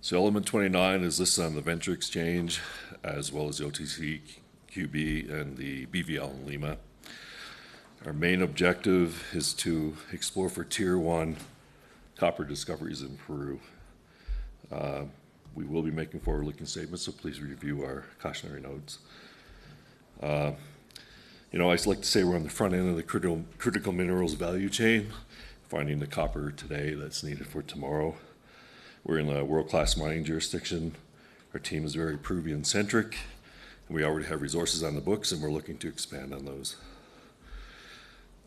So element 29 is listed on the Venture Exchange, as well as the OTC QB and the BVL in Lima. Our main objective is to explore for Tier 1 copper discoveries in Peru. We will be making forward-looking statements, so please review our cautionary notes. I like to say we're on the front end of the critical minerals value chain, finding the copper today that's needed for tomorrow. We're in a world-class mining jurisdiction. Our team is very Peruvian-centric, and we already have resources on the books, and we're looking to expand on those.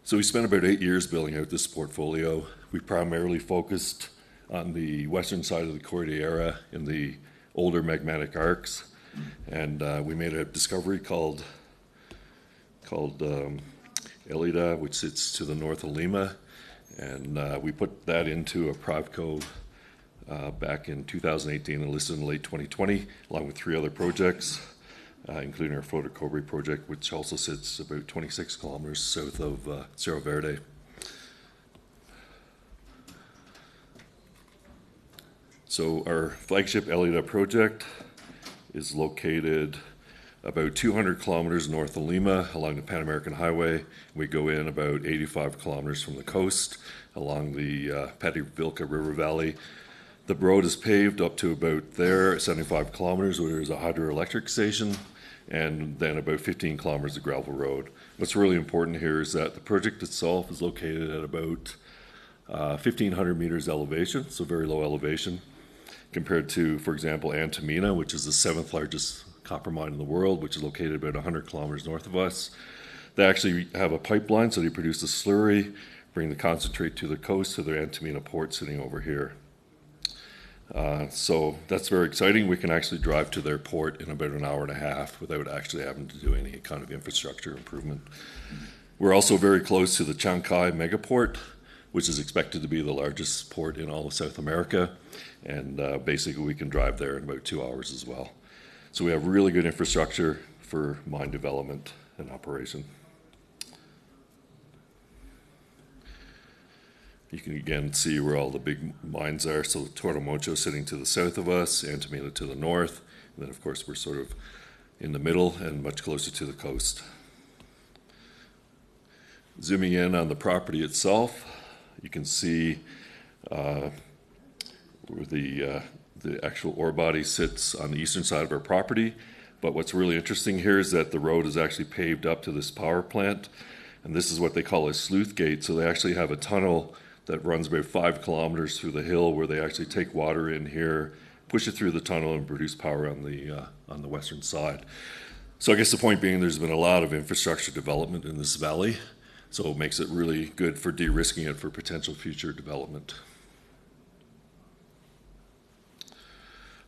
So we spent about 8 years building out this portfolio. We primarily focused on the western side of the Cordillera in the older magmatic arcs, and we made a discovery called Elida, which sits to the north of Lima, and we put that into a Pravco back in 2018 and listed in late 2020, along with 3 other projects, including our Flota Cobre project, which also sits about 26 kilometers south of Cerro Verde. So our flagship Elida project is located about 200 kilometers north of Lima along the Pan American Highway. We go in about 85 kilometers from the coast along the Pativilca River Valley. The road is paved up to about there, 75 kilometers, where there's a hydroelectric station, and then about 15 kilometers of gravel road. What's really important here is that the project itself is located at about 1,500 meters elevation, so very low elevation, compared to, for example, Antamina, which is the 7th largest copper mine in the world, which is located about 100 kilometers north of us. They actually have a pipeline, so they produce a slurry, bring the concentrate to the coast to their Antamina port sitting over here. So that's very exciting. We can actually drive to their port in about an hour and a half without actually having to do any kind of infrastructure improvement. We're also very close to the Chancay megaport, which is expected to be the largest port in all of South America, and basically we can drive there in about 2 hours as well. So we have really good infrastructure for mine development and operation. You can again see where all the big mines are. So Tortomocho sitting to the south of us, Antamina to the north, and then of course we're sort of in the middle and much closer to the coast. Zooming in on the property itself, you can see where the actual ore body sits on the eastern side of our property. But what's really interesting here is that the road is actually paved up to this power plant, and this is what they call a sleuth gate. So they actually have a tunnel that runs about 5 kilometers through the hill, where they actually take water in here, push it through the tunnel, and produce power on the western side. So I guess the point being, there's been a lot of infrastructure development in this valley, so it makes it really good for de-risking it for potential future development.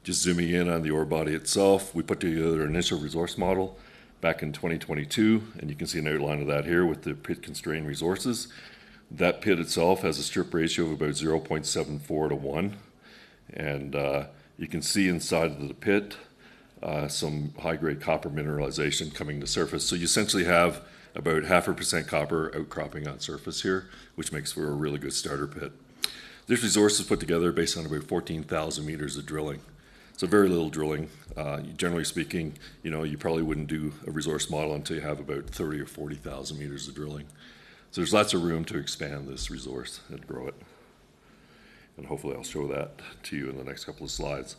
Just zooming in on the ore body itself, we put together an initial resource model back in 2022, and you can see an outline of that here with the pit-constrained resources. That pit itself has a strip ratio of about 0.74 to 1, and you can see inside of the pit some high-grade copper mineralization coming to surface. So you essentially have about 0.5% copper outcropping on surface here, which makes for a really good starter pit. This resource is put together based on about 14,000 meters of drilling. So very little drilling. Generally speaking, you probably wouldn't do a resource model until you have about 30 or 40,000 meters of drilling. So there's lots of room to expand this resource and grow it. And hopefully I'll show that to you in the next couple of slides.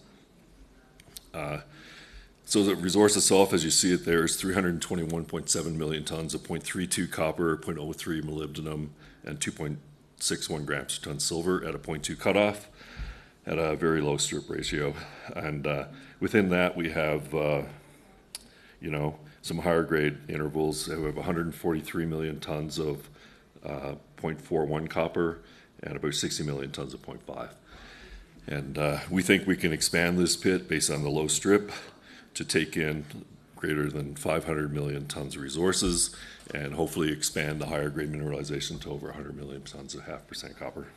So the resource itself, as you see it there, is 321.7 million tons of 0.32 copper, 0.03 molybdenum, and 2.61 grams per ton silver at a 0.2 cutoff at a very low strip ratio. And within that we have, some higher grade intervals. We have 143 million tons of 0.41 copper and about 60 million tons of 0.5. And we think we can expand this pit based on the low strip to take in greater than 500 million tons of resources and hopefully expand the higher grade mineralization to over 100 million tons of 0.5% copper.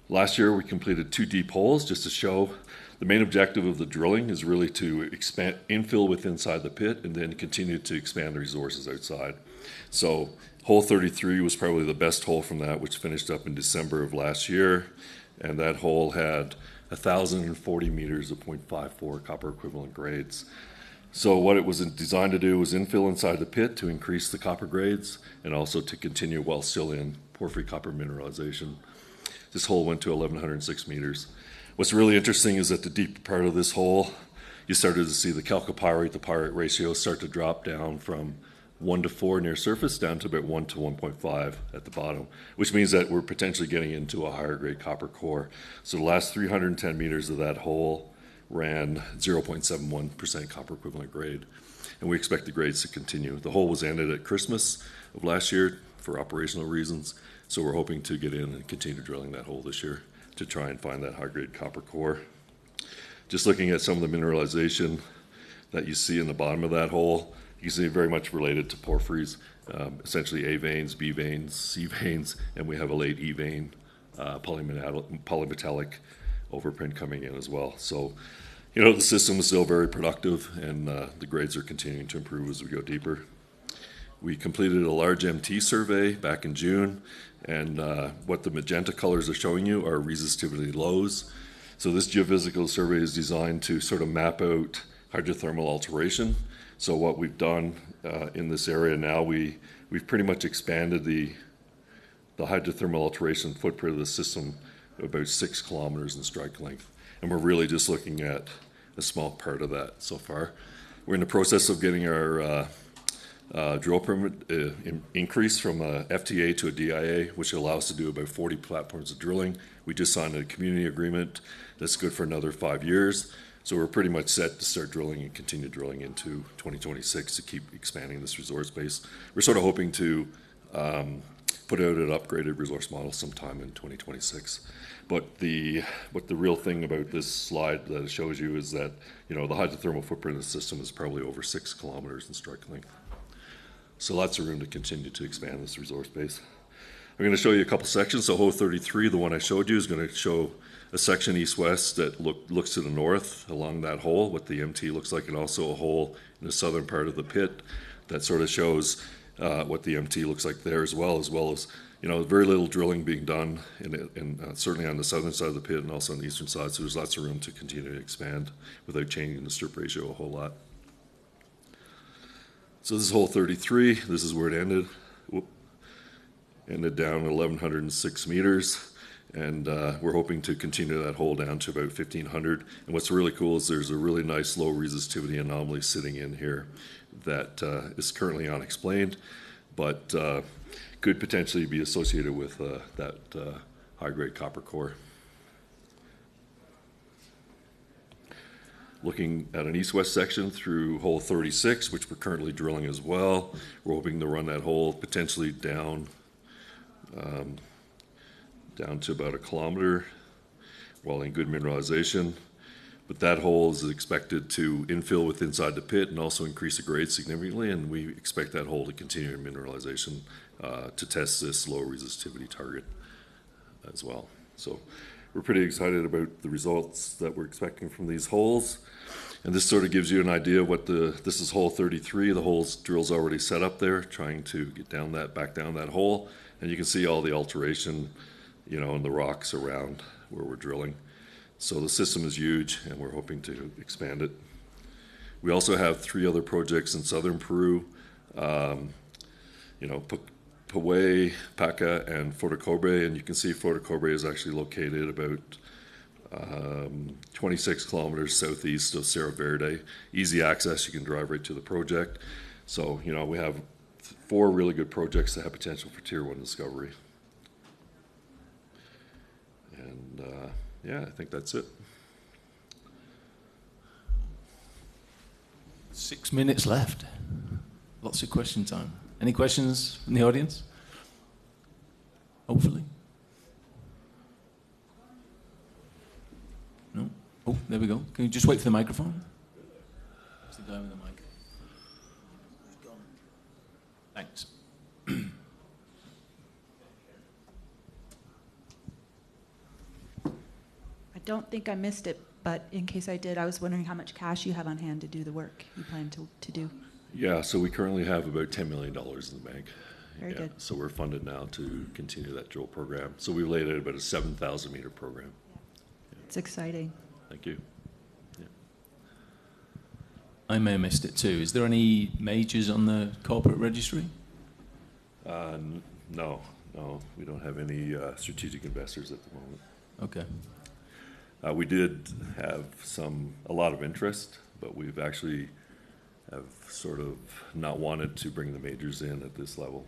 Last year we completed 2 deep holes just to show the main objective of the drilling is really to expand, infill with inside the pit and then continue to expand the resources outside. So hole 33 was probably the best hole from that, which finished up in December of last year. and that hole had 1,040 meters of 0.54 copper equivalent grades. So what it was designed to do was infill inside the pit to increase the copper grades and also to continue while still in porphyry copper mineralization. This hole went to 1,106 meters. What's really interesting is that the deep part of this hole, you started to see the chalcopyrite to pyrite ratio start to drop down from 1 to 4 near surface down to about 1 to 1.5 at the bottom, which means that we're potentially getting into a higher grade copper core. So the last 310 meters of that hole ran 0.71% copper equivalent grade, and we expect the grades to continue. The hole was ended at Christmas of last year for operational reasons, so we're hoping to get in and continue drilling that hole this year to try and find that high grade copper core. Just looking at some of the mineralization that you see in the bottom of that hole, you can see very much related to porphyries, essentially A veins, B veins, C veins, and we have a late E vein polymetallic overprint coming in as well. So, the system is still very productive, and the grades are continuing to improve as we go deeper. We completed a large MT survey back in June, and what the magenta colors are showing you are resistivity lows. So this geophysical survey is designed to sort of map out hydrothermal alteration. So what we've done in this area now, we've pretty much expanded the hydrothermal alteration footprint of the system to about 6 kilometers in strike length. And we're really just looking at a small part of that so far. We're in the process of getting our drill permit increase from a FTA to a DIA, which allows us to do about 40 platforms of drilling. We just signed a community agreement that's good for another 5 years. So we're pretty much set to start drilling and continue drilling into 2026 to keep expanding this resource base. We're sort of hoping to put out an upgraded resource model sometime in 2026. But what the real thing about this slide that it shows you is that the hydrothermal footprint of the system is probably over 6 kilometers in strike length. So lots of room to continue to expand this resource base. I'm going to show you a couple sections. So hole 33, the one I showed you, is going to show a section east-west that looks to the north along that hole, what the MT looks like, and also a hole in the southern part of the pit that sort of shows what the MT looks like there, as well as very little drilling being done certainly on the southern side of the pit and also on the eastern side. So there's lots of room to continue to expand without changing the strip ratio a whole lot. So this is hole 33. This is where it ended. Ended down at 1,106 meters. And we're hoping to continue that hole down to about 1,500. And what's really cool is there's a really nice low resistivity anomaly sitting in here that is currently unexplained, but could potentially be associated with that high-grade copper core. Looking at an east-west section through hole 36, which we're currently drilling as well. We're hoping to run that hole potentially down to about 1 kilometer while in good mineralization. But that hole is expected to infill with inside the pit and also increase the grade significantly, and we expect that hole to continue in mineralization to test this low resistivity target as well. So we're pretty excited about the results that we're expecting from these holes. And this sort of gives you an idea of what this is hole 33. The drill's already set up there, trying to get back down that hole. And you can see all the alteration, in the rocks around where we're drilling. So the system is huge, and we're hoping to expand it. We also have 3 other projects in southern Peru, Paway, Paca, and Fotocobre, and you can see Fotocobre is actually located about 26 kilometers southeast of Cerro Verde. Easy access, you can drive right to the project. So, we have 4 really good projects that have potential for Tier 1 discovery. And I think that's it. 6 minutes left. Lots of question time. Any questions from the audience? Hopefully. No? Oh, there we go. Can you just wait for the microphone? Where's the guy with the mic? Thanks. I don't think I missed it, but in case I did, I was wondering how much cash you have on hand to do the work you plan to do. Yeah, so we currently have about $10 million in the bank. Very Yeah, good. so we're funded now to continue that drill program. So we laid out about a 7,000 meter program. It's exciting. Thank you. I may have missed it too. Is there any majors on the corporate registry? No, we don't have any strategic investors at the moment. Okay. We did have a lot of interest, but we've actually have sort of not wanted to bring the majors in at this level.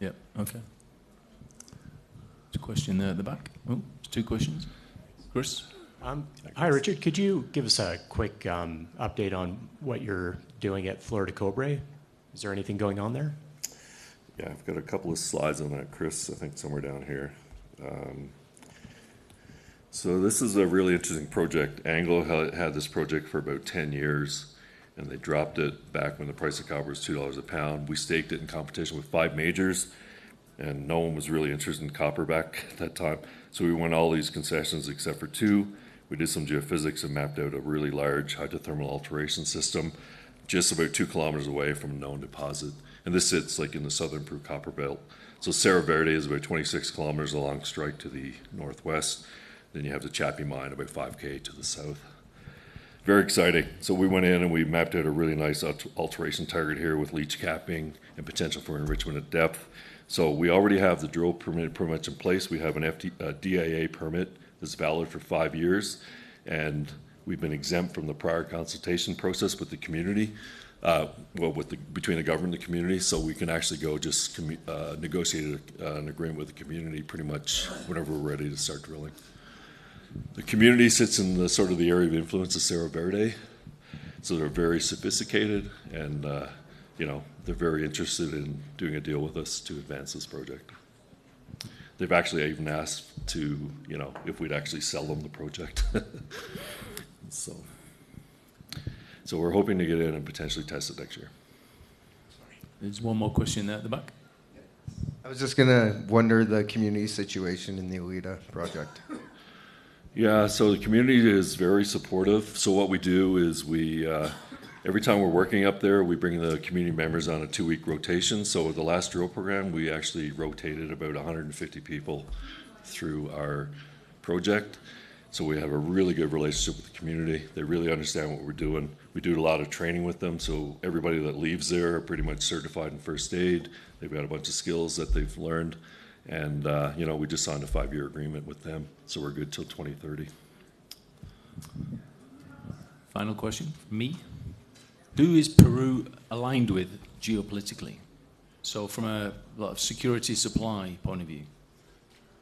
Yep. Okay. There's a question there at the back. Oh, there's two questions. Chris? Hi, Richard. Could you give us a quick update on what you're doing at Florida Cobre? Is there anything going on there? Yeah, I've got a couple of slides on that, Chris, I think somewhere down here. So this is a really interesting project. Anglo had this project for about 10 years, and they dropped it back when the price of copper was $2 a pound. We staked it in competition with 5 majors, and no one was really interested in copper back at that time. So we won all these concessions except for 2. We did some geophysics and mapped out a really large hydrothermal alteration system just about 2 kilometers away from a known deposit. And this sits like in the southern Peru copper belt. So Cerro Verde is about 26 kilometers along strike to the northwest. Then you have the Chappie mine about 5K to the south. Very exciting. So we went in and we mapped out a really nice alteration target here with leach capping and potential for enrichment at depth. So we already have the drill permit pretty much in place. We have a DIA permit that's valid for 5 years, and we've been exempt from the prior consultation process with the community, between the government and the community, so we can actually go just negotiate an agreement with the community pretty much whenever we're ready to start drilling. The community sits in the sort of the area of influence of Cerro Verde, so they're very sophisticated, and they're very interested in doing a deal with us to advance this project. They've actually even asked to, if we'd actually sell them the project. So we're hoping to get in and potentially test it next year. There's one more question there at the back. I was just going to wonder the community situation in the Alita project. Yeah, so the community is very supportive. So what we do is every time we're working up there, we bring the community members on a 2-week rotation. So with the last drill program, we actually rotated about 150 people through our project. So we have a really good relationship with the community. They really understand what we're doing. We do a lot of training with them, so everybody that leaves there are pretty much certified in first aid. They've got a bunch of skills that they've learned. And, we just signed a 5-year agreement with them, so we're good till 2030. Final question from me. Who is Peru aligned with geopolitically? So from a lot of security supply point of view,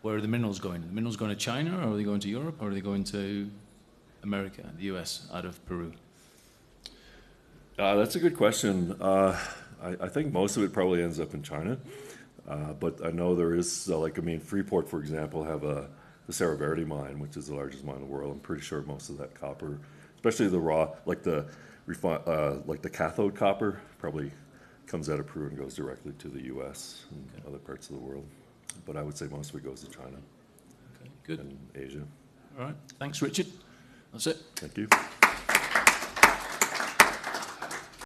where are the minerals going? Are the minerals going to China, or are they going to Europe, or are they going to America, the US, out of Peru? That's a good question. I think most of it probably ends up in China. But I know there is, Freeport, for example, have the Cerro Verde mine, which is the largest mine in the world. I'm pretty sure most of that copper, especially the raw, like the cathode copper, probably comes out of Peru and goes directly to the U.S. and other parts of the world. But I would say most of it goes to China Okay, good. and Asia. All right. Thanks, Richard. That's it. Thank you.